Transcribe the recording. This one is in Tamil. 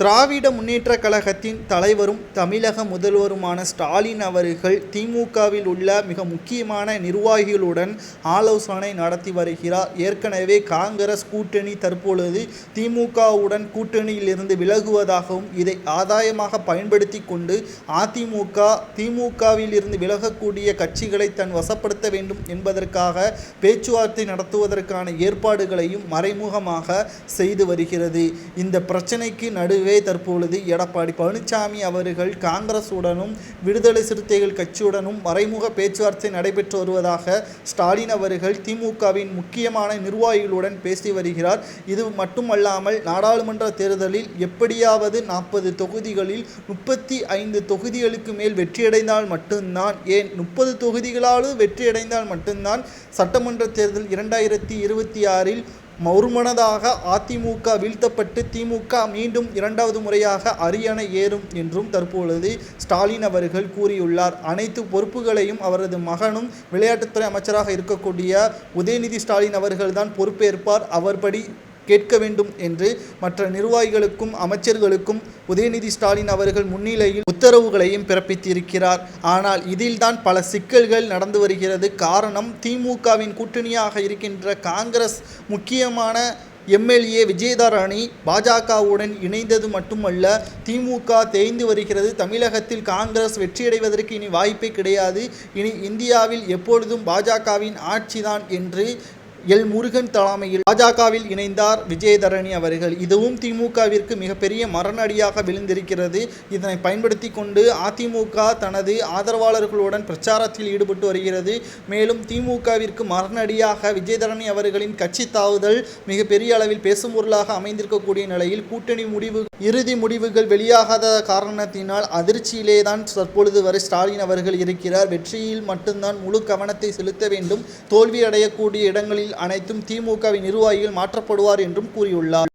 திராவிட முன்னேற்றக் கழகத்தின் தலைவரும் தமிழக முதல்வருமான ஸ்டாலின் அவர்கள் திமுகவில் உள்ள மிக முக்கியமான நிர்வாகிகளுடன் ஆலோசனை நடத்தி வருகிறார். ஏற்கனவே காங்கிரஸ் கூட்டணி தற்பொழுது திமுகவுடன் கூட்டணியிலிருந்து விலகுவதாகவும் இதை ஆதாயமாக பயன்படுத்தி கொண்டு அதிமுக திமுகவில் இருந்து விலகக்கூடிய கட்சிகளை தன் வசப்படுத்த வேண்டும் என்பதற்காக பேச்சுவார்த்தை நடத்துவதற்கான ஏற்பாடுகளையும் மறைமுகமாக செய்து வருகிறது. இந்த பிரச்சனைக்கு நடுவே தற்பொழுது எடப்பாடி பழனிசாமி அவர்கள் காங்கிரசுடனும் விடுதலை சிறுத்தைகள் கட்சியுடனும் மறைமுக பேச்சுவார்த்தை நடைபெற்று வருவதாக ஸ்டாலின் அவர்கள் திமுகவின் முக்கியமான நிர்வாகிகளுடன் பேசி வருகிறார். இது மட்டுமல்லாமல் நாடாளுமன்ற தேர்தலில் எப்படியாவது 40 தொகுதிகளில் 35 தொகுதிகளுக்கு மேல் வெற்றியடைந்தால் மட்டும்தான், ஏன் 30 தொகுதிகளாலும் வெற்றியடைந்தால் மட்டும்தான் சட்டமன்ற தேர்தல் 2026 ஒருமனதாக அதிமுக வீழ்த்தப்பட்டு திமுக மீண்டும் 2வது முறையாக அரியணை ஏறும் என்றும் தற்பொழுது ஸ்டாலின் அவர்கள் கூறியுள்ளார். அனைத்து பொறுப்புகளையும் அவரது மகனும் விளையாட்டுத்துறை அமைச்சராக இருக்கக்கூடிய உதயநிதி ஸ்டாலின் அவர்கள்தான் பொறுப்பேற்பார், அவர்படி கேட்க வேண்டும் என்று மற்ற நிர்வாகிகளுக்கும் அமைச்சர்களுக்கும் உதயநிதி ஸ்டாலின் அவர்கள் முன்னிலையில் உத்தரவுகளையும் பிறப்பித்திருக்கிறார். ஆனால் இதில்தான் பல சிக்கல்கள் நடந்து வருகிறது. காரணம், திமுகவின் கூட்டணியாக இருக்கின்ற காங்கிரஸ் முக்கியமான எம்எல்ஏ விஜயதாரணி பாஜகவுடன் இணைந்தது மட்டுமல்ல, திமுக தேய்ந்து வருகிறது. தமிழகத்தில் காங்கிரஸ் வெற்றியடைவதற்கு இனி வாய்ப்பே கிடையாது. இனி இந்தியாவில் எப்பொழுதும் பாஜகவின் ஆட்சிதான் என்று எல் முருகன் தலைமையில் பாஜகவில் இணைந்தார் விஜயதரணி அவர்கள். இதுவும் திமுகவிற்கு மிகப்பெரிய மரணடியாக விழுந்திருக்கிறது. இதனை பயன்படுத்தி கொண்டு அதிமுக தனது ஆதரவாளர்களுடன் பிரச்சாரத்தில் ஈடுபட்டு வருகிறது. மேலும் திமுகவிற்கு மரணடியாக விஜயதரணி அவர்களின் கட்சி தாவுதல் மிகப்பெரிய அளவில் பேசும் பொருளாக அமைந்திருக்கக்கூடிய நிலையில் கூட்டணி இறுதி முடிவுகள் வெளியாகாத காரணத்தினால் அதிர்ச்சியிலே தான் தற்பொழுது வரை ஸ்டாலின் அவர்கள் இருக்கிறார். வெற்றியில் மட்டும்தான் முழு கவனத்தை செலுத்த வேண்டும். தோல்வி அடையக்கூடிய இடங்களில் அனைத்தும் திமுகவின் நிர்வாகிகள் மாற்றப்படுவார் என்றும் கூறியுள்ளார்.